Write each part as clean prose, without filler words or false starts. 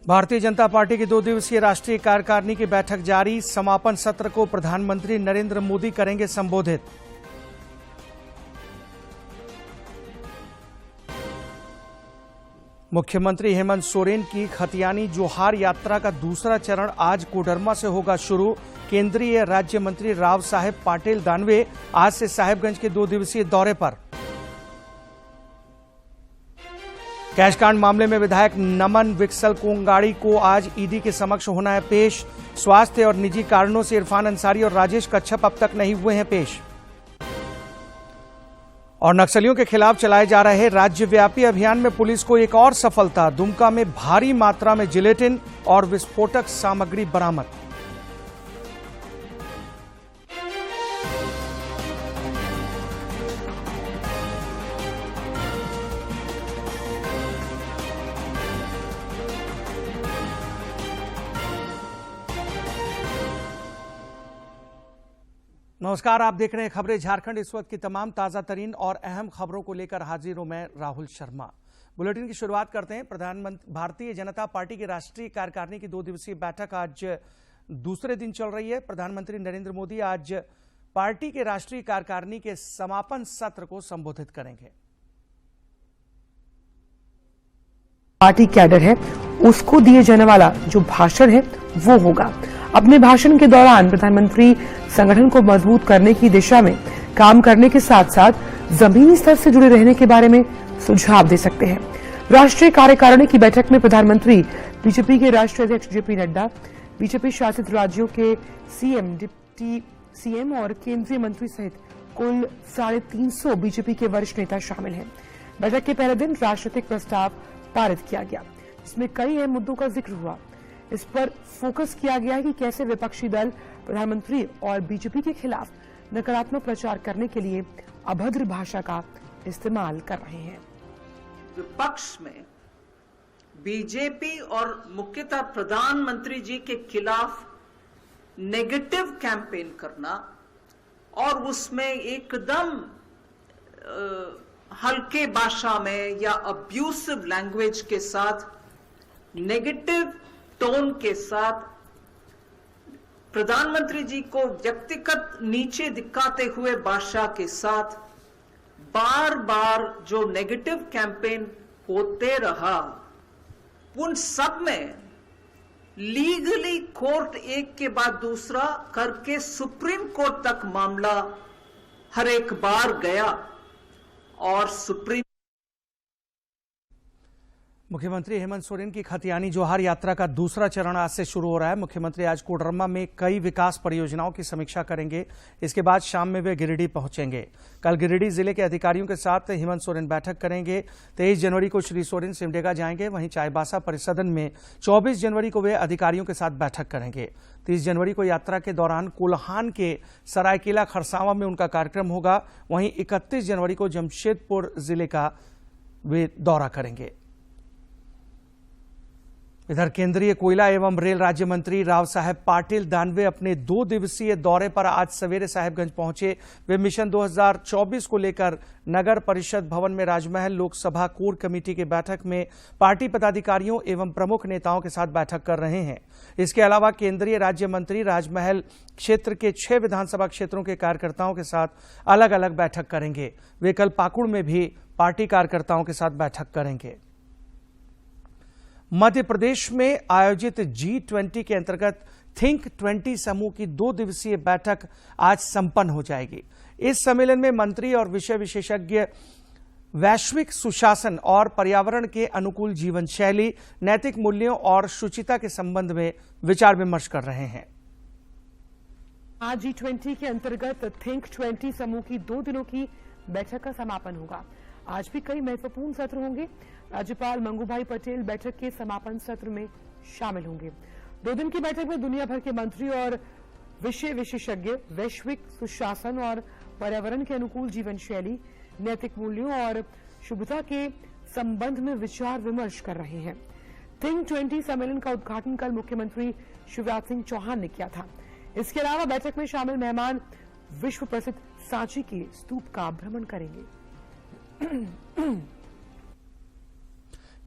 Bharatiya Janata party की 2 दिवसीय राष्ट्रीय कार्यकारिणी की बैठक जारी। समापन सत्र को प्रधानमंत्री नरेंद्र मोदी करेंगे संबोधित। मुख्यमंत्री हेमंत सोरेन की खतियानी जोहार यात्रा का दूसरा चरण आज कोडरमा से होगा शुरू। केंद्रीय राज्य मंत्री राव साहेब पाटिल दानवे आज से साहेबगंज के 2 दिवसीय दौरे पर। कैशकांड मामले में विधायक नमन विक्सल कोंगाड़ी को आज ईडी के समक्ष होना है पेश। स्वास्थ्य और निजी कारणों से इरफान अंसारी और राजेश कच्छप अब तक नहीं हुए हैं पेश। और नक्सलियों के खिलाफ चलाए जा रहे राज्यव्यापी अभियान में पुलिस को एक और सफलता। दुमका में भारी मात्रा में जिलेटिन और विस्फोटक सामग्री बरामद। नमस्कार, आप देख रहे हैं खबरें झारखंड। इस वक्त की तमाम ताजा तरीन और अहम खबरों को लेकर हाजिर हूं मैं राहुल शर्मा। बुलेटिन की शुरुआत करते हैं। प्रधानमंत्री भारतीय जनता पार्टी की राष्ट्रीय कार्यकारिणी की 2 दिवसीय बैठक आज दूसरे दिन चल रही है। प्रधानमंत्री नरेंद्र मोदी आज पार्टी के राष्ट्रीय कार्यकारिणी के समापन सत्र को संबोधित करेंगे। पार्टी कैडर है उसको दिए जाने वाला जो भाषण है वो होगा। अपने भाषण के दौरान प्रधानमंत्री संगठन को मजबूत करने की दिशा में काम करने के साथ साथ जमीनी स्तर से जुड़े रहने के बारे में सुझाव दे सकते हैं। राष्ट्रीय कार्यकारिणी की बैठक में प्रधानमंत्री, बीजेपी के राष्ट्रीय अध्यक्ष जेपी नड्डा, बीजेपी शासित राज्यों के सीएम, डिप्टी सीएम और केंद्रीय मंत्री सहित कुल 350 बीजेपी के वरिष्ठ नेता शामिल हैं। बैठक के पहले दिन राजनीतिक प्रस्ताव पारित किया गया, इसमें कई अहम मुद्दों का जिक्र हुआ। इस पर फोकस किया गया है कि कैसे विपक्षी दल प्रधानमंत्री और बीजेपी के खिलाफ नकारात्मक प्रचार करने के लिए अभद्र भाषा का इस्तेमाल कर रहे हैं। विपक्ष में बीजेपी और मुख्यतः प्रधानमंत्री जी के खिलाफ नेगेटिव कैंपेन करना और उसमें एकदम हल्के भाषा में या अब्यूसिव लैंग्वेज के साथ, नेगेटिव टोन के साथ प्रधानमंत्री जी को व्यक्तिगत नीचे दिखाते हुए भाषा के साथ बार बार जो नेगेटिव कैंपेन होते रहा, उन सब में लीगली कोर्ट एक के बाद दूसरा करके सुप्रीम कोर्ट तक मामला हर एक बार गया और सुप्रीम। मुख्यमंत्री हेमंत सोरेन की खतियानी जोहार यात्रा का दूसरा चरण आज से शुरू हो रहा है। मुख्यमंत्री आज कोडरमा में कई विकास परियोजनाओं की समीक्षा करेंगे। इसके बाद शाम में वे गिरिडीह पहुंचेंगे। कल गिरिडीह जिले के अधिकारियों के साथ हेमंत सोरेन बैठक करेंगे। 23 जनवरी को श्री सोरेन सिमडेगा जाएंगे। वहीं चाईबासा परिसदन में 24 जनवरी को वे अधिकारियों के साथ बैठक करेंगे। 30 जनवरी को यात्रा के दौरान कोल्हान के सरायकेला खरसावां में उनका कार्यक्रम होगा। वहीं 31 जनवरी को जमशेदपुर जिले का वे दौरा करेंगे। इधर केंद्रीय कोयला एवं रेल राज्य मंत्री राव साहेब पाटिल दानवे अपने 2 दिवसीय दौरे पर आज सवेरे साहेबगंज पहुंचे। वे मिशन 2024 को लेकर नगर परिषद भवन में राजमहल लोकसभा कोर कमेटी की बैठक में पार्टी पदाधिकारियों एवं प्रमुख नेताओं के साथ बैठक कर रहे हैं। इसके अलावा केंद्रीय राज्य मंत्री राजमहल क्षेत्र के 6 विधानसभा क्षेत्रों के कार्यकर्ताओं के साथ अलग अलग बैठक करेंगे। वे कल पाकुड़ में भी पार्टी कार्यकर्ताओं के साथ बैठक करेंगे। मध्य प्रदेश में आयोजित G20 के अंतर्गत थिंक 20 समूह की 2 दिवसीय बैठक आज संपन्न हो जाएगी। इस सम्मेलन में मंत्री और विषय विशेषज्ञ वैश्विक सुशासन और पर्यावरण के अनुकूल जीवन शैली, नैतिक मूल्यों और शुचिता के संबंध में विचार विमर्श कर रहे हैं। आज G20 के अंतर्गत थिंक 20 समूह की 2 दिनों की बैठक का समापन होगा। आज भी कई महत्वपूर्ण सत्र होंगे। राज्यपाल मंगूभाई पटेल बैठक के समापन सत्र में शामिल होंगे। 2 दिन की बैठक में दुनिया भर के मंत्री और विषय विशेषज्ञ वैश्विक सुशासन और पर्यावरण के अनुकूल जीवन शैली, नैतिक मूल्यों और शुभता के संबंध में विचार विमर्श कर रहे हैं। थिंक 20 सम्मेलन का उद्घाटन कल मुख्यमंत्री शिवराज सिंह चौहान ने किया था। इसके अलावा बैठक में शामिल मेहमान विश्व प्रसिद्ध सांची के स्तूप का भ्रमण करेंगे।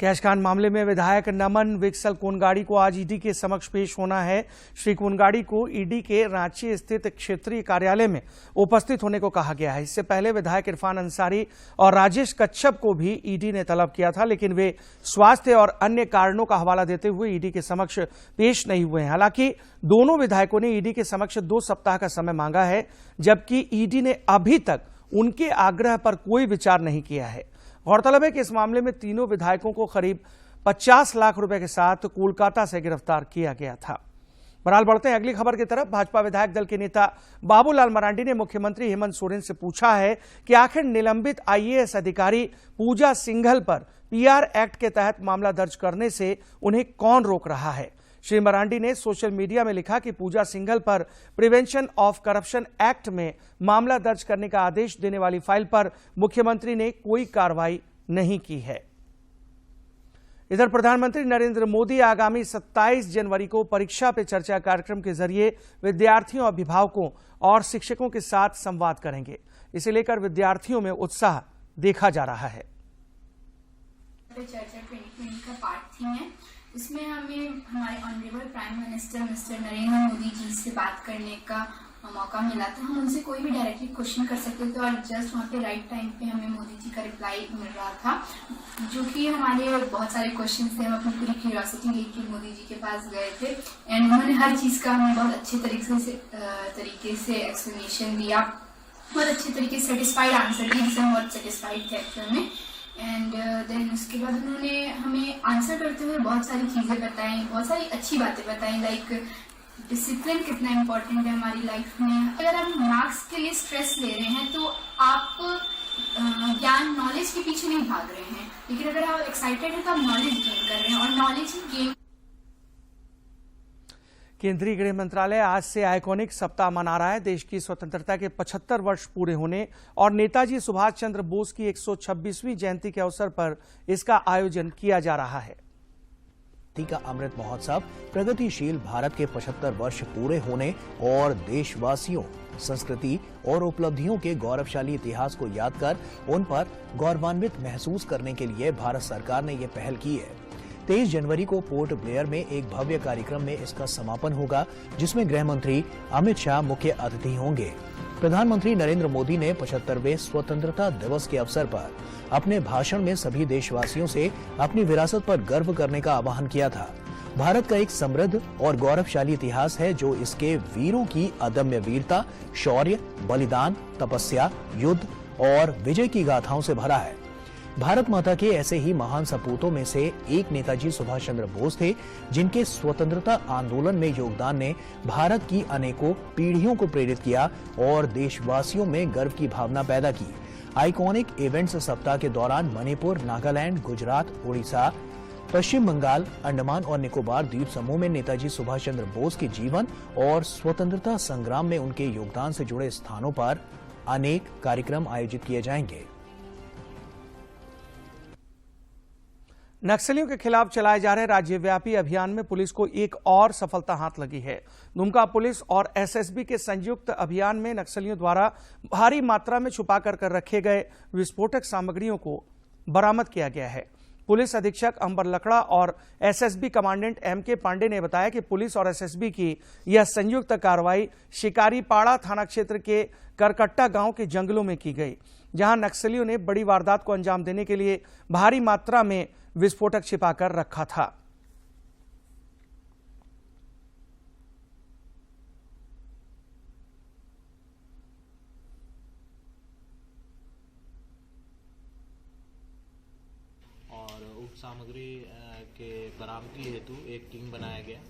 कैशकांड मामले में विधायक नमन विक्सल कोनगाड़ी को आज ईडी के समक्ष पेश होना है। श्री कोनगाड़ी को ईडी के रांची स्थित क्षेत्रीय कार्यालय में उपस्थित होने को कहा गया है। इससे पहले विधायक इरफान अंसारी और राजेश कच्छप को भी ईडी ने तलब किया था, लेकिन वे स्वास्थ्य और अन्य कारणों का हवाला देते हुए ईडी के समक्ष पेश नहीं हुए हैं। हालांकि दोनों विधायकों ने ईडी के समक्ष 2 सप्ताह का समय मांगा है, जबकि ईडी ने अभी तक उनके आग्रह पर कोई विचार नहीं किया है। गौरतलब है कि इस मामले में तीनों विधायकों को करीब 50 लाख रुपए के साथ कोलकाता से गिरफ्तार किया गया था। बहरहाल बढ़ते हैं अगली खबर की तरफ। भाजपा विधायक दल के नेता बाबूलाल मरांडी ने मुख्यमंत्री हेमंत सोरेन से पूछा है कि आखिर निलंबित आईएएस अधिकारी पूजा सिंघल पर पीआर एक्ट के तहत मामला दर्ज करने से उन्हें कौन रोक रहा है। श्री मरांडी ने सोशल मीडिया में लिखा कि पूजा सिंघल पर प्रिवेंशन ऑफ करप्शन एक्ट में मामला दर्ज करने का आदेश देने वाली फाइल पर मुख्यमंत्री ने कोई कार्रवाई नहीं की है। इधर प्रधानमंत्री नरेंद्र मोदी आगामी 27 जनवरी को परीक्षा पे चर्चा कार्यक्रम के जरिए विद्यार्थियों, अभिभावकों और शिक्षकों के साथ संवाद करेंगे। इसे लेकर विद्यार्थियों में उत्साह देखा जा रहा है। चर्चा 2020 का पार्ट थीम है, उसमें हमें हमारे honourable prime minister mister Narendra Modi ji से बात करने का मौका मिला था। हम उनसे कोई भी डायरेक्टली क्वेश्चन कर सकते थे और जस्ट वहाँ पे राइट टाइम पे हमें मोदी जी का रिप्लाई मिल रहा था, जो कि हमारे बहुत सारे क्वेश्चन थे। हम अपनी पूरी क्यूरियोसिटी लेके मोदी जी के पास गए थे एंड उन्होंने हर चीज़ का हमें बहुत अच्छे तरीके से एक्सप्लेनेशन दिया, बहुत अच्छे तरीके से सेटिस्फाइड आंसर दिए, जिससे हम बहुत सेटिस्फाइड थे एक्चुअल में। एंड देन उसके बाद उन्होंने हमें आंसर करते हुए बहुत सारी चीज़ें बताई, बहुत सारी अच्छी बातें बताई, लाइक डिसिप्लिन कितना इम्पोर्टेंट है हमारी लाइफ में। अगर हम मार्क्स के लिए स्ट्रेस ले रहे हैं तो आप ज्ञान, नॉलेज के पीछे नहीं भाग रहे हैं, लेकिन अगर आप एक्साइटेड हैं तो आप नॉलेज गेन कर रहे हैं और नॉलेज ही गेन। केंद्रीय गृह मंत्रालय आज से आइकॉनिक सप्ताह मना रहा है। देश की स्वतंत्रता के 75 वर्ष पूरे होने और नेताजी सुभाष चंद्र बोस की 126वीं जयंती के अवसर पर इसका आयोजन किया जा रहा है। का अमृत महोत्सव प्रगतिशील भारत के 75 वर्ष पूरे होने और देशवासियों, संस्कृति और उपलब्धियों के गौरवशाली इतिहास को याद कर उन पर गौरवान्वित महसूस करने के लिए भारत सरकार ने ये पहल की है। 23 जनवरी को पोर्ट ब्लेयर में एक भव्य कार्यक्रम में इसका समापन होगा, जिसमें गृह मंत्री अमित शाह मुख्य अतिथि होंगे। प्रधानमंत्री नरेंद्र मोदी ने 75वें स्वतंत्रता दिवस के अवसर पर अपने भाषण में सभी देशवासियों से अपनी विरासत पर गर्व करने का आह्वान किया था। भारत का एक समृद्ध और गौरवशाली इतिहास है, जो इसके वीरों की अदम्य वीरता, शौर्य, बलिदान, तपस्या, युद्ध और विजय की गाथाओं से भरा है। भारत माता के ऐसे ही महान सपूतों में से एक नेताजी सुभाष चंद्र बोस थे, जिनके स्वतंत्रता आंदोलन में योगदान ने भारत की अनेकों पीढ़ियों को प्रेरित किया और देशवासियों में गर्व की भावना पैदा की। आइकॉनिक इवेंट्स सप्ताह के दौरान मणिपुर, नागालैंड, गुजरात, उड़ीसा, पश्चिम बंगाल, अंडमान और निकोबार द्वीप समूह में नेताजी सुभाष चंद्र बोस के जीवन और स्वतंत्रता संग्राम में उनके योगदान से जुड़े स्थानों पर अनेक कार्यक्रम आयोजित किए जाएंगे। नक्सलियों के खिलाफ चलाए जा रहे राज्यव्यापी अभियान में पुलिस को एक और सफलता हाथ लगी है। दुमका पुलिस और एसएसबी के संयुक्त अभियान में नक्सलियों द्वारा भारी मात्रा में छुपा कर रखे गए विस्फोटक सामग्रियों को बरामद किया गया है। पुलिस अधीक्षक अंबर लकड़ा और एसएसबी कमांडेंट एमके पांडे ने बताया कि पुलिस और एसएसबी की यह संयुक्त कार्रवाई शिकारीपाड़ा थाना क्षेत्र के करकट्टा गांव के जंगलों में की गई, जहां नक्सलियों ने बड़ी वारदात को अंजाम देने के लिए भारी मात्रा में विस्फोटक छिपाकर रखा था। और उक्त सामग्री के बरामदगी हेतु एक टीम बनाया गया,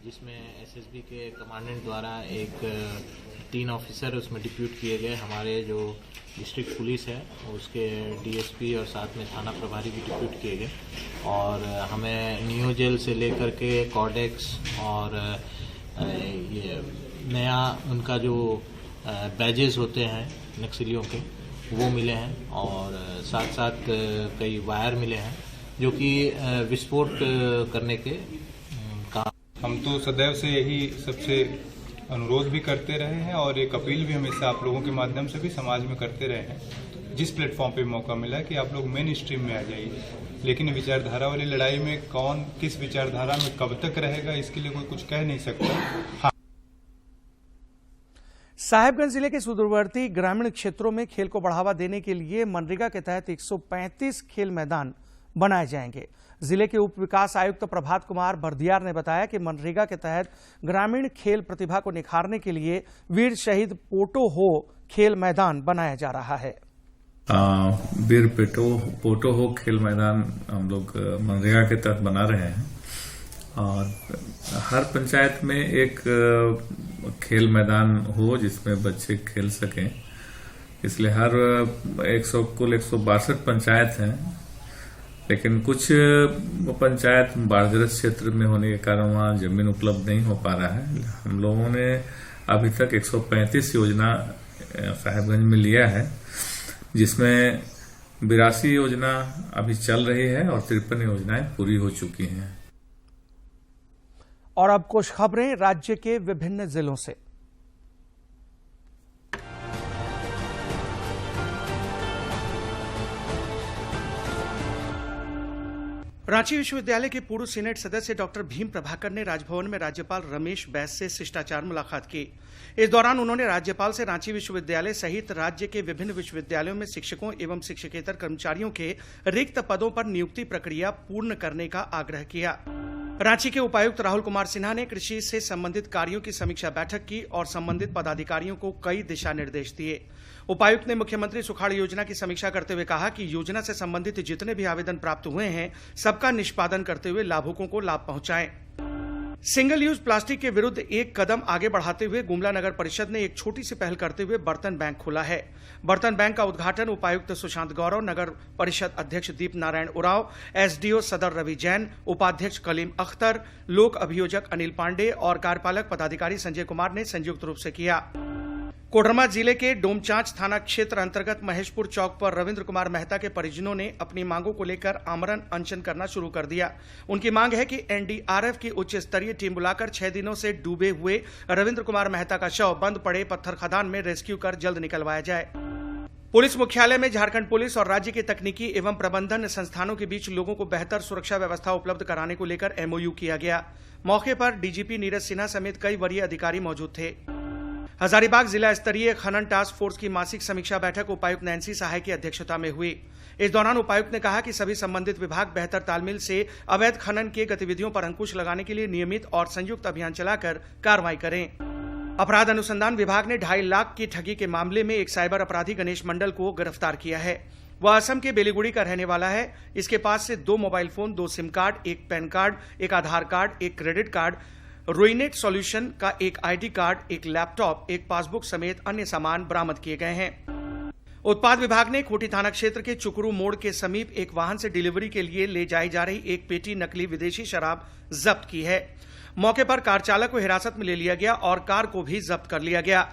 जिसमें एसएसबी के कमांडेंट द्वारा एक 3 ऑफिसर उसमें डिप्यूट किए गए। हमारे जो डिस्ट्रिक्ट पुलिस है उसके डीएसपी और साथ में थाना प्रभारी भी डिप्यूट किए गए और हमें नियो जेल से लेकर के कॉडेक्स और ये नया उनका जो बैजेस होते हैं नक्सलियों के वो मिले हैं और साथ साथ कई वायर मिले हैं जो कि विस्फोट करने के काम। हम तो सदैव से यही सबसे अनुरोध भी करते रहे हैं और एक अपील भी हमेशा आप लोगों के माध्यम से भी समाज में करते रहे हैं जिस प्लेटफॉर्म पे मौका मिला कि आप लोग मेन स्ट्रीम में आ जाइए, लेकिन विचारधारा वाली लड़ाई में कौन किस विचारधारा में कब तक रहेगा इसके लिए कोई कुछ कह नहीं सकता। हाँ। साहिबगंज जिले के सुदूरवर्ती ग्रामीण क्षेत्रों में खेल को बढ़ावा देने के लिए मनरेगा के तहत 135 खेल मैदान बनाए जाएंगे। जिले के उप विकास आयुक्त प्रभात कुमार बर्दियार ने बताया कि मनरेगा के तहत ग्रामीण खेल प्रतिभा को निखारने के लिए वीर शहीद पोटो हो खेल मैदान बनाया जा रहा है। वीर पोटो हो खेल मैदान हम लोग मनरेगा के तहत बना रहे हैं और हर पंचायत में एक खेल मैदान हो जिसमें बच्चे खेल सकें, इसलिए हर कुल 162 पंचायत हैं, लेकिन कुछ पंचायत बाढ़ग्रस्त क्षेत्र में होने के कारण वहाँ जमीन उपलब्ध नहीं हो पा रहा है। हम लोगों ने अभी तक 135 योजना साहिबगंज में लिया है, जिसमें 82 योजना अभी चल रही है और 53 योजनाएं पूरी हो चुकी हैं। और अब कुछ खबरें राज्य के विभिन्न जिलों से। रांची विश्वविद्यालय के पूर्व सीनेट सदस्य डॉक्टर भीम प्रभाकर ने राजभवन में राज्यपाल रमेश बैस से शिष्टाचार मुलाकात की। इस दौरान उन्होंने राज्यपाल से रांची विश्वविद्यालय सहित राज्य के विभिन्न विश्वविद्यालयों में शिक्षकों एवं शिक्षकेतर कर्मचारियों के रिक्त पदों पर नियुक्ति प्रक्रिया पूर्ण करने का आग्रह किया। रांची के उपायुक्त राहुल कुमार सिन्हा ने कृषि से संबंधित कार्यों की समीक्षा बैठक की और संबंधित पदाधिकारियों को कई दिशा निर्देश दिए। उपायुक्त ने मुख्यमंत्री सुखाड़ योजना की समीक्षा करते हुए कहा कि योजना से संबंधित जितने भी आवेदन प्राप्त हुए हैं सबका निष्पादन करते हुए लाभुकों को लाभ पहुंचाएं। सिंगल यूज प्लास्टिक के विरुद्ध एक कदम आगे बढ़ाते हुए गुमला नगर परिषद ने एक छोटी सी पहल करते हुए बर्तन बैंक खोला है। बर्तन बैंक का उद्घाटन उपायुक्त सुशांत गौरव, नगर परिषद अध्यक्ष दीप नारायण उराव, एसडीओ सदर रवि जैन, उपाध्यक्ष कलीम अख्तर, लोक अभियोजक अनिल पांडे और कार्यपालक पदाधिकारी संजय कुमार ने संयुक्त रूप से किया। कोडरमा जिले के डोमचांच थाना क्षेत्र अंतर्गत महेशपुर चौक पर रविंद्र कुमार मेहता के परिजनों ने अपनी मांगों को लेकर आमरण अनशन करना शुरू कर दिया। उनकी मांग है कि एनडीआरएफ की उच्च स्तरीय टीम बुलाकर 6 दिनों से डूबे हुए रविंद्र कुमार मेहता का शव बंद पड़े पत्थर खदान में रेस्क्यू कर जल्द निकलवाया जाए। पुलिस मुख्यालय में झारखंड पुलिस और राज्य के तकनीकी एवं प्रबंधन संस्थानों के बीच लोगों को बेहतर सुरक्षा व्यवस्था उपलब्ध कराने को लेकर एमओयू किया गया। मौके पर डीजीपी नीरज सिन्हा समेत कई वरीय अधिकारी मौजूद थे। हजारीबाग जिला स्तरीय खनन टास्क फोर्स की मासिक समीक्षा बैठक उपायुक्त नैन्सी सहाय की अध्यक्षता में हुई। इस दौरान उपायुक्त ने कहा कि सभी संबंधित विभाग बेहतर तालमेल से अवैध खनन की गतिविधियों पर अंकुश लगाने के लिए नियमित और संयुक्त अभियान चलाकर कार्रवाई करें। अपराध अनुसंधान विभाग ने 2.5 लाख की ठगी के मामले में एक साइबर अपराधी गणेश मंडल को गिरफ्तार किया है। वह असम के बेलीगुड़ी का रहने वाला है। इसके पास से 2 mobile phone, 2 SIM card, 1 PAN card, 1 Aadhaar card, 1 credit card, Roinet solution का 1 आईडी कार्ड, 1 लैपटॉप, 1 पासबुक समेत अन्य सामान बरामद किए गए हैं। उत्पाद विभाग ने खूंटी थाना क्षेत्र के चुकरू मोड़ के समीप एक वाहन से डिलीवरी के लिए ले जाई जा रही एक पेटी नकली विदेशी शराब जब्त की है। मौके पर कार चालक को हिरासत में ले लिया गया और कार को भी जब्त कर लिया गया।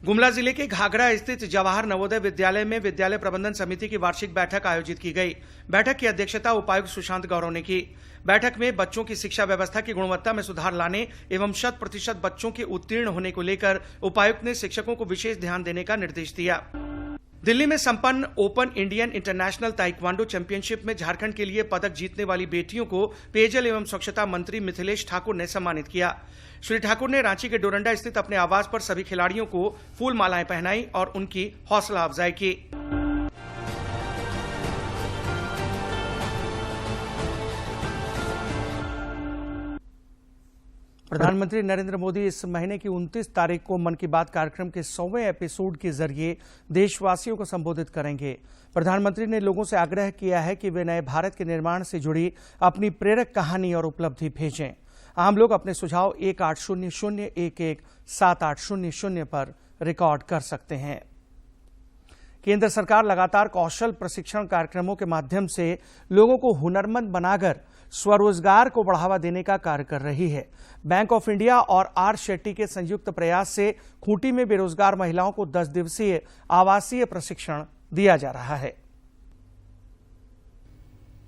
गुमला जिले के घाघरा स्थित जवाहर नवोदय विद्यालय में विद्यालय प्रबंधन समिति की वार्षिक बैठक आयोजित की गई। बैठक की अध्यक्षता उपायुक्त सुशांत गौरव ने की। बैठक में बच्चों की शिक्षा व्यवस्था की गुणवत्ता में सुधार लाने एवं 100% बच्चों के उत्तीर्ण होने को लेकर उपायुक्त ने शिक्षकों को विशेष ध्यान देने का निर्देश दिया। दिल्ली में संपन्न open Indian international taekwondo championship में झारखंड के लिए पदक जीतने वाली बेटियों को पेयजल एवं स्वच्छता मंत्री मिथिलेश ठाकुर ने सम्मानित किया। श्री ठाकुर ने रांची के डोरंडा स्थित अपने आवास पर सभी खिलाड़ियों को फूल मालाएं पहनाई और उनकी हौसला अफजाई की। प्रधानमंत्री नरेंद्र मोदी इस महीने की 29 तारीख को मन की बात कार्यक्रम के 100वें एपिसोड के जरिए देशवासियों को संबोधित करेंगे। प्रधानमंत्री ने लोगों से आग्रह किया है कि वे नए भारत के निर्माण से जुड़ी अपनी प्रेरक कहानी और उपलब्धि भेजें। आम लोग अपने सुझाव 1800117800 पर रिकॉर्ड कर सकते हैं। केंद्र सरकार लगातार कौशल प्रशिक्षण कार्यक्रमों के माध्यम से लोगों को हुनरमंद बनाकर स्वरोजगार को बढ़ावा देने का कार्य कर रही है। बैंक ऑफ इंडिया और आर शेट्टी के संयुक्त प्रयास से खूंटी में बेरोजगार महिलाओं को 10 दिवसीय आवासीय प्रशिक्षण दिया जा रहा है।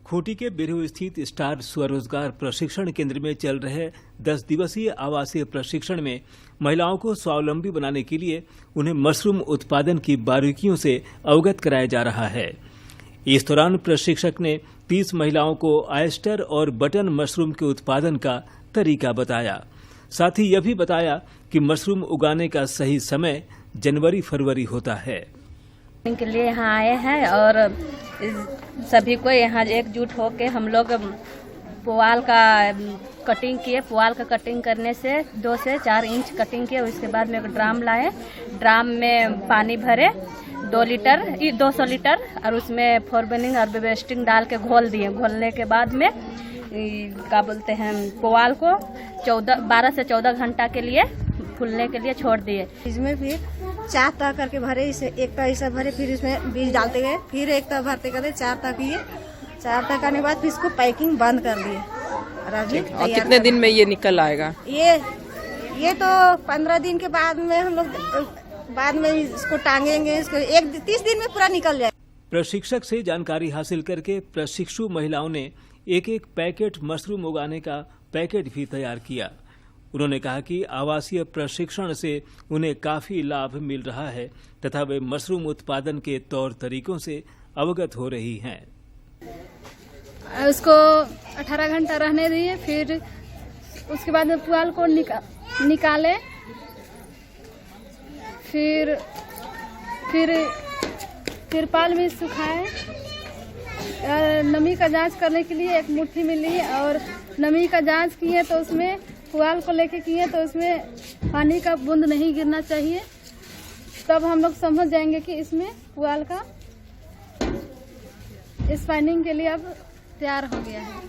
खूंटी के बिरहू स्थित स्टार स्वरोजगार प्रशिक्षण केंद्र में चल रहे 10 दिवसीय आवासीय प्रशिक्षण में महिलाओं को स्वावलंबी बनाने के लिए उन्हें मशरूम उत्पादन की बारीकियों से अवगत कराया जा रहा है। इस दौरान प्रशिक्षक ने 30 महिलाओं को ऑयस्टर और बटन मशरूम के उत्पादन का तरीका बताया। साथ ही यह भी बताया कि मशरूम उगाने का सही समय जनवरी-फरवरी होता है। के लिए यहाँ आए हैं और सभी को यहाँ एकजुट होकर हम लोग पुआल का कटिंग किए। पुआल का कटिंग करने से 2 से 4 इंच कटिंग किए। उसके बाद में एक ड्राम लाए, ड्राम में पानी भरे 200 लीटर और उसमें फॉर्बेनिंग और बेबेस्टिंग डाल के घोल दिए। घोलने के बाद में क्या बोलते हैं पुआल को 12 से 14 घंटा के लिए फूलने के लिए छोड़ दिए। इसमें फिर 4 तह करके भरे, इसे एक तह ऐसा भरे, फिर इसमें बीज डालते गए, फिर एक तह भरते गए, 4 तह किए। 4 तह करने के बाद फिर इसको पैकिंग बंद कर दिए। और अभी और कितने दिन में ये निकल आएगा? ये तो 15 दिन के बाद में हम लोग बाद में इसको टांगेंगे। इसको 30 दिन में पूरा निकल जाए। प्रशिक्षक से जानकारी हासिल करके प्रशिक्षु महिलाओं ने एक पैकेट मशरूम उगाने का पैकेट भी तैयार किया। उन्होंने कहा कि आवासीय प्रशिक्षण से उन्हें काफी लाभ मिल रहा है तथा वे मशरूम उत्पादन के तौर तरीकों से अवगत हो रही हैं। उसको 18 घंटा रहने दिए, फिर उसके बाद में पुआल को निकाले, फिर तिरपाल में सुखाए। नमी का जांच करने के लिए एक मुट्ठी में ली और नमी का जांच किए तो उसमें पुआल को लेके किए तो उसमें पानी का बूंद नहीं गिरना चाहिए। तब हम लोग समझ जाएंगे कि इसमें पुआल का स्पाइनिंग के लिए अब तैयार हो गया है।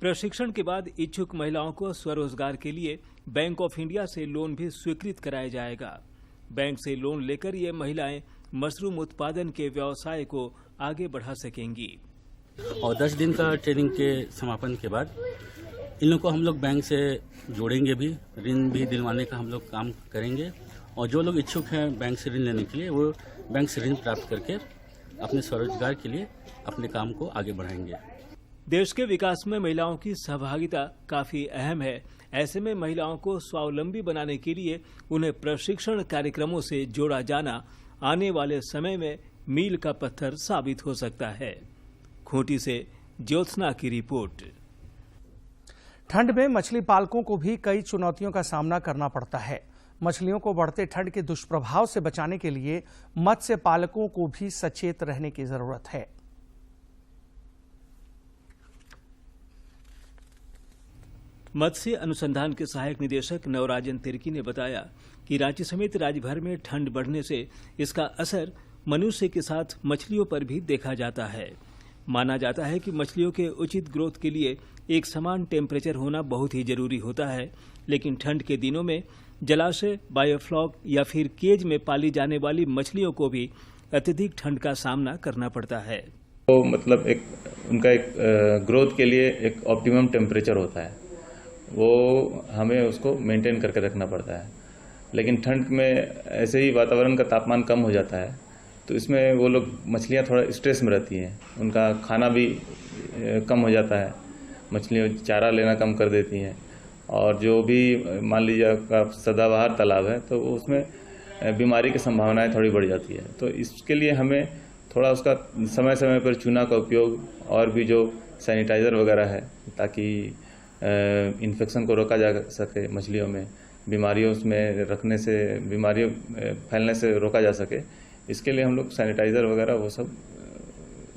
प्रशिक्षण के बाद इच्छुक महिलाओं को स्वरोजगार के लिए बैंक ऑफ इंडिया से लोन भी स्वीकृत कराया जाएगा। बैंक से लोन लेकर ये महिलाएं मशरूम उत्पादन के व्यवसाय को आगे बढ़ा सकेंगी। और 10 दिन का ट्रेनिंग के समापन के बाद इन लोगों को हम लोग बैंक से जोड़ेंगे भी, ऋण भी दिलवाने का हम लोग काम करेंगे। और जो लोग इच्छुक हैं बैंक से ऋण लेने के लिए, वो बैंक से ऋण प्राप्त करके अपने स्वरोजगार के लिए अपने काम को आगे बढ़ाएंगे। देश के विकास में महिलाओं की सहभागिता काफी अहम है। ऐसे में महिलाओं को स्वावलंबी बनाने के लिए उन्हें प्रशिक्षण कार्यक्रमों से जोड़ा जाना आने वाले समय में मील का पत्थर साबित हो सकता है। खूंटी से ज्योत्सना की रिपोर्ट। ठंड में मछली पालकों को भी कई चुनौतियों का सामना करना पड़ता है। मछलियों को बढ़ते ठंड के दुष्प्रभाव से बचाने के लिए मत्स्य पालकों को भी सचेत रहने की जरूरत है। मत्स्य अनुसंधान के सहायक निदेशक नवराजन तिर्की ने बताया कि रांची समेत राज्य भर में ठंड बढ़ने से इसका असर मनुष्य के साथ मछलियों पर भी देखा जाता है। माना जाता है कि मछलियों के उचित ग्रोथ के लिए एक समान टेम्परेचर होना बहुत ही जरूरी होता है, लेकिन ठंड के दिनों में जलाशय, बायोफ्लॉक या फिर केज में पाली जाने वाली मछलियों को भी अत्यधिक ठंड का सामना करना पड़ता है। तो मतलब उनका ग्रोथ के लिए एक ऑप्टिमम टेम्परेचर होता है, वो हमें उसको मेंटेन करके रखना पड़ता है। लेकिन ठंड में ऐसे ही वातावरण का तापमान कम हो जाता है, तो इसमें वो लोग मछलियाँ थोड़ा स्ट्रेस में रहती हैं, उनका खाना भी कम हो जाता है, मछलियाँ चारा लेना कम कर देती हैं। और जो भी मान लीजिए आपका सदाबहार तालाब है तो उसमें बीमारी की संभावनाएं थोड़ी बढ़ जाती है। तो इसके लिए हमें थोड़ा उसका समय समय पर चूना का उपयोग और भी जो सैनिटाइज़र वगैरह है, ताकि इन्फेक्शन को रोका जा सके, मछलियों में बीमारियों में रखने से बीमारियों फैलने से रोका जा सके, इसके लिए हम लोग सैनिटाइज़र वगैरह वो सब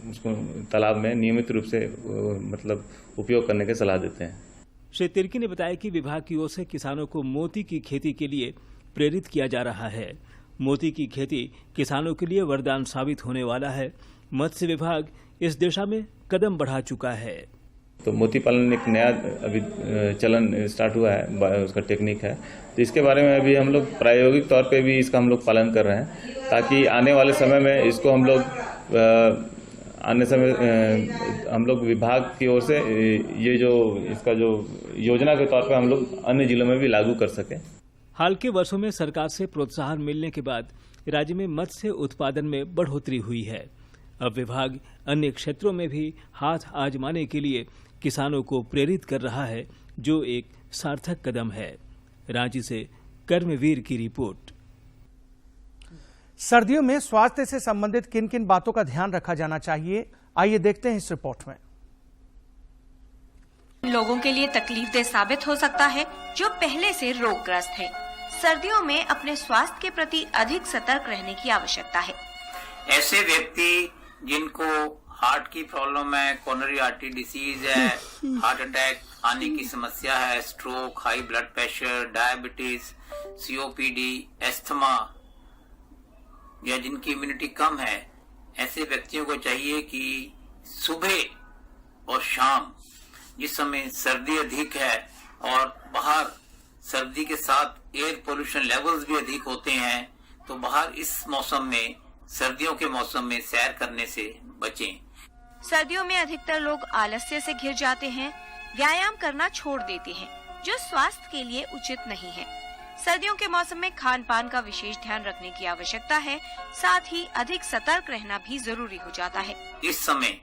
उसको तालाब में नियमित रूप से मतलब उपयोग करने की सलाह देते हैं। श्री तिर्की ने बताया कि विभाग की ओर से किसानों को मोती की खेती के लिए प्रेरित किया जा रहा है। मोती की खेती किसानों के लिए वरदान साबित होने वाला है। मत्स्य विभाग इस दिशा में कदम बढ़ा चुका है। तो मोती पालन एक नया अभी चलन स्टार्ट हुआ है, उसका टेक्निक है, तो इसके बारे में अभी हम लोग प्रायोगिक तौर पे भी इसका हम लोग पालन कर रहे हैं, ताकि आने वाले समय में इसको हम लोग हम लोग विभाग की ओर से ये जो इसका जो योजना के तौर पे हम लोग अन्य जिलों में भी लागू कर सकें। हाल के वर्षों में सरकार से प्रोत्साहन मिलने के बाद राज्य में मत्स्य उत्पादन में बढ़ोतरी हुई है। अब विभाग अन्य क्षेत्रों में भी हाथ आजमाने के लिए किसानों को प्रेरित कर रहा है, जो एक सार्थक कदम है। रांची से कर्मवीर की रिपोर्ट। सर्दियों में स्वास्थ्य से संबंधित किन किन बातों का ध्यान रखा जाना चाहिए, आइए देखते हैं इस रिपोर्ट में। लोगों के लिए तकलीफदेह साबित हो सकता है जो पहले से रोगग्रस्त है। सर्दियों में अपने स्वास्थ्य के प्रति अधिक सतर्क रहने की आवश्यकता है। ऐसे व्यक्ति जिनको हार्ट की प्रॉब्लम है, कोरोनरी आर्टरी डिसीज है, हार्ट अटैक आने की समस्या है, stroke, high blood pressure, diabetes, COPD, asthma, या जिनकी इम्यूनिटी कम है, ऐसे व्यक्तियों को चाहिए कि सुबह और शाम, जिस समय सर्दी अधिक है और बाहर सर्दी के साथ एयर पोल्यूशन लेवल्स भी अधिक होते हैं, तो बाहर इस मौसम में, सर्दियों के मौसम में सैर करने से बचें। सर्दियों में अधिकतर लोग आलस्य से घिर जाते हैं, व्यायाम करना छोड़ देते हैं, जो स्वास्थ्य के लिए उचित नहीं है। सर्दियों के मौसम में खान पान का विशेष ध्यान रखने की आवश्यकता है, साथ ही अधिक सतर्क रहना भी जरूरी हो जाता है। इस समय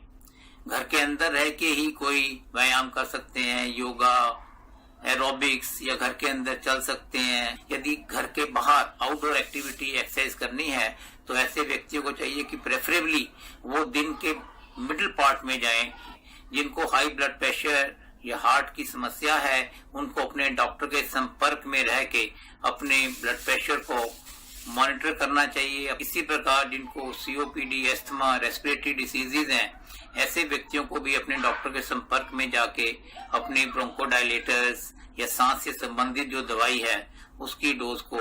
घर के अंदर रह के ही कोई व्यायाम कर सकते हैं, योगा, एरोबिक्स, या घर के अंदर चल सकते हैं। यदि घर के बाहर आउटडोर एक्टिविटी, एक्सरसाइज करनी है, तो ऐसे व्यक्तियों को चाहिए कि प्रेफरेबली वो दिन के मिडिल पार्ट में जाएं। जिनको हाई ब्लड प्रेशर या हार्ट की समस्या है, उनको अपने डॉक्टर के संपर्क में रह के अपने ब्लड प्रेशर को मॉनिटर करना चाहिए। इसी प्रकार जिनको सीओपीडी, एस्थमा, रेस्पिरेटरी डिसीजेज हैं, ऐसे व्यक्तियों को भी अपने डॉक्टर के संपर्क में जाके अपने ब्रोंकोडायलेटर्स या सांस से संबंधित जो दवाई है उसकी डोज को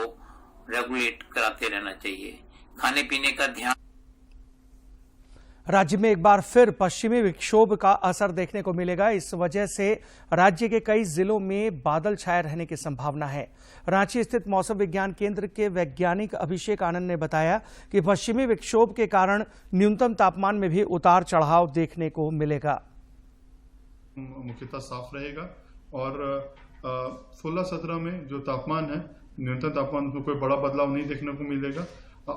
रेगुलेट कराते रहना चाहिए। खाने पीने का ध्यान। राज्य में एक बार फिर पश्चिमी विक्षोभ का असर देखने को मिलेगा। इस वजह से राज्य के कई जिलों में बादल छाए रहने की संभावना है। रांची स्थित मौसम विज्ञान केंद्र के वैज्ञानिक अभिषेक आनंद ने बताया कि पश्चिमी विक्षोभ के कारण न्यूनतम तापमान में भी उतार चढ़ाव देखने को मिलेगा। मुख्यतः साफ रहेगा और 16-17 में जो तापमान है, न्यूनतम तापमान में कोई बड़ा बदलाव नहीं देखने को मिलेगा।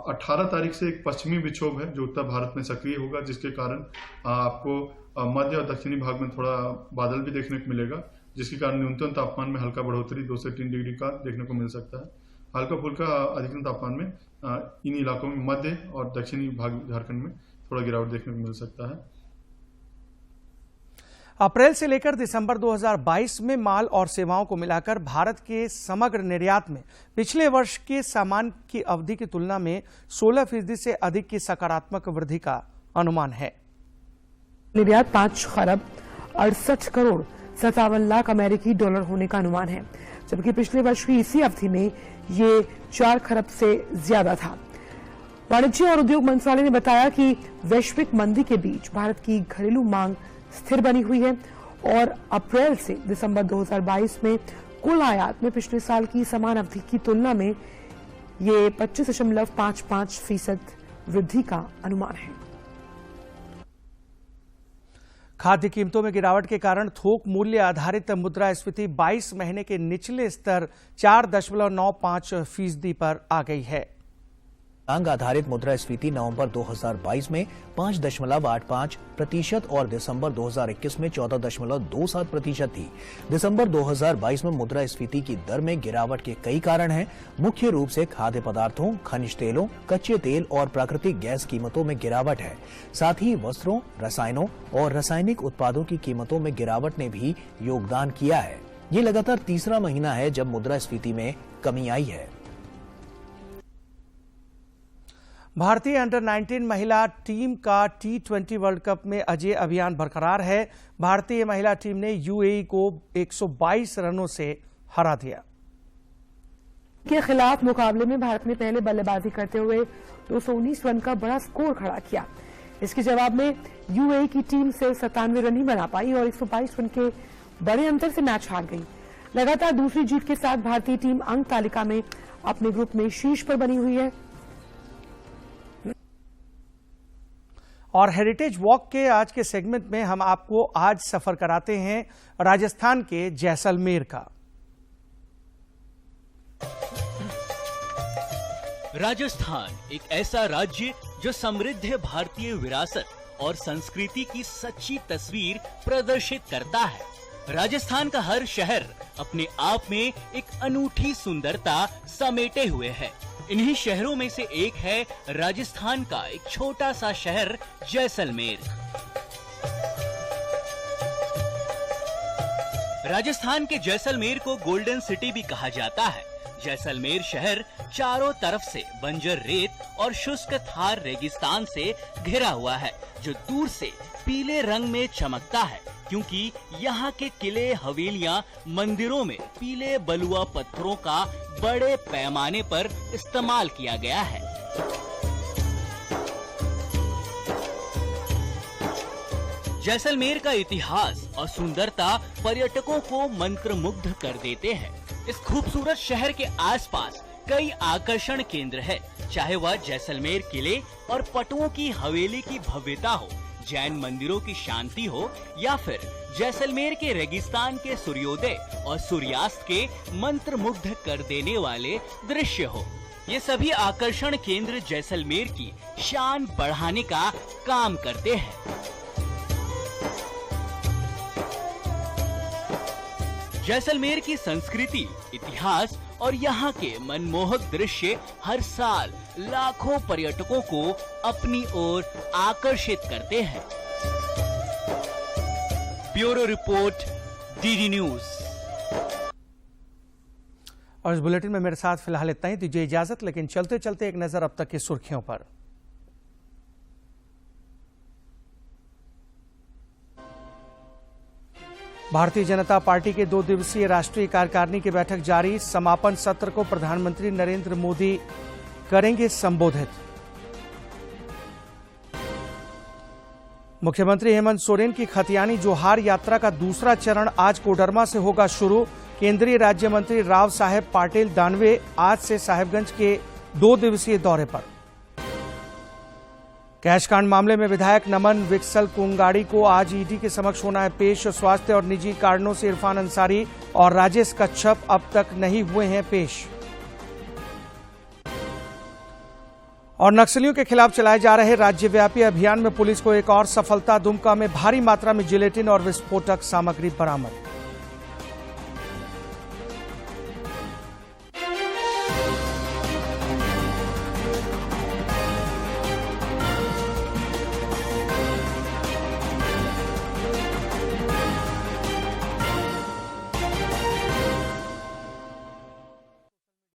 18 तारीख से एक पश्चिमी विक्षोभ है जो उत्तर भारत में सक्रिय होगा, जिसके कारण आपको मध्य और दक्षिणी भाग में थोड़ा बादल भी देखने को मिलेगा, जिसके कारण न्यूनतम तापमान में हल्का बढ़ोतरी 2 से 3 डिग्री का देखने को मिल सकता है। हल्का फुल्का अधिकतम तापमान में इन इलाकों में मध्य और दक्षिणी भाग झारखंड में थोड़ा गिरावट देखने को मिल सकता है। अप्रैल से लेकर दिसंबर 2022 में माल और सेवाओं को मिलाकर भारत के समग्र निर्यात में पिछले वर्ष के समान की अवधि की तुलना में 16% से अधिक की सकारात्मक वृद्धि का अनुमान है। निर्यात 5 खरब 68 करोड़ 57 लाख अमेरिकी डॉलर होने का अनुमान है, जबकि पिछले वर्ष की इसी अवधि में ये 4 खरब से ज्यादा था। वाणिज्य और उद्योग मंत्रालय ने बताया कि वैश्विक मंदी के बीच भारत की घरेलू मांग स्थिर बनी हुई है और अप्रैल से दिसंबर 2022 में कुल आयात में पिछले साल की समान अवधि की तुलना में ये 25.55% वृद्धि का अनुमान है। खाद्य कीमतों में गिरावट के कारण थोक मूल्य आधारित मुद्रास्फीति 22 महीने के निचले स्तर 4.95% पर आ गई है। अंग आधारित मुद्रास्फीति नवंबर 2022 में 5.85% और दिसंबर 2021 में 14.27% थी। दिसंबर 2022 में मुद्रास्फीति की दर में गिरावट के कई कारण हैं। मुख्य रूप से खाद्य पदार्थों, खनिज तेलों, कच्चे तेल और प्राकृतिक गैस कीमतों में गिरावट है। साथ ही वस्त्रों, रसायनों और रासायनिक उत्पादों की कीमतों में गिरावट ने भी योगदान किया है। ये लगातार तीसरा महीना है जब मुद्रास्फीति में कमी आई है। भारतीय अंडर 19 महिला टीम का T20 वर्ल्ड कप में अजय अभियान बरकरार है। भारतीय महिला टीम ने यूएई को 122 रनों से हरा दिया। के खिलाफ मुकाबले में भारत ने पहले बल्लेबाजी करते हुए 219 रन का बड़ा स्कोर खड़ा किया। इसके जवाब में यूएई की टीम सिर्फ 97 रन ही बना पाई और 122 रन के बड़े अंतर से मैच हार गई। लगातार दूसरी जीत के साथ भारतीय टीम अंक तालिका में अपने ग्रुप में शीर्ष पर बनी हुई है। और हेरिटेज वॉक के आज के सेगमेंट में हम आपको आज सफर कराते हैं राजस्थान के जैसलमेर का। राजस्थान एक ऐसा राज्य जो समृद्ध भारतीय विरासत और संस्कृति की सच्ची तस्वीर प्रदर्शित करता है। राजस्थान का हर शहर अपने आप में एक अनूठी सुंदरता समेटे हुए है। इन्हीं शहरों में से एक है राजस्थान का एक छोटा सा शहर जैसलमेर। राजस्थान के जैसलमेर को गोल्डन सिटी भी कहा जाता है। जैसलमेर शहर चारों तरफ से बंजर रेत और शुष्क थार रेगिस्तान से घिरा हुआ है, जो दूर से पीले रंग में चमकता है, क्योंकि यहाँ के किले, हवेलियाँ, मंदिरों में पीले बलुआ पत्थरों का बड़े पैमाने पर इस्तेमाल किया गया है। जैसलमेर का इतिहास और सुंदरता पर्यटकों को मंत्रमुग्ध कर देते हैं। इस खूबसूरत शहर के आसपास कई आकर्षण केंद्र है, चाहे वह जैसलमेर किले और पटुओं की हवेली की भव्यता हो, जैन मंदिरों की शांति हो, या फिर जैसलमेर के रेगिस्तान के सूर्योदय और सूर्यास्त के मंत्रमुग्ध कर देने वाले दृश्य हो। ये सभी आकर्षण केंद्र जैसलमेर की शान बढ़ाने का काम करते हैं। जैसलमेर की संस्कृति, इतिहास और यहाँ के मनमोहक दृश्य हर साल लाखों पर्यटकों को अपनी ओर आकर्षित करते हैं। Bureau report, DD news. और इस बुलेटिन में मेरे साथ फिलहाल इतना ही। दीजिए इजाजत, लेकिन चलते चलते एक नजर अब तक की सुर्खियों पर। भारतीय जनता पार्टी के 2 दिवसीय राष्ट्रीय कार्यकारिणी की बैठक जारी। समापन सत्र को प्रधानमंत्री नरेंद्र मोदी करेंगे संबोधित। मुख्यमंत्री हेमंत सोरेन की खतियानी जोहार यात्रा का दूसरा चरण आज कोडरमा से होगा शुरू। केंद्रीय राज्य मंत्री राव साहेब पाटिल दानवे आज से साहेबगंज के 2 दिवसीय दौरे पर। कैश कांड मामले में विधायक नमन विक्सल कोंगाड़ी को आज ईडी के समक्ष होना है पेश। स्वास्थ्य और निजी कारणों से इरफान अंसारी और राजेश कच्छप अब तक नहीं हुए हैं पेश। और नक्सलियों के खिलाफ चलाए जा रहे राज्यव्यापी अभियान में पुलिस को एक और सफलता। दुमका में भारी मात्रा में जिलेटिन और विस्फोटक सामग्री बरामद।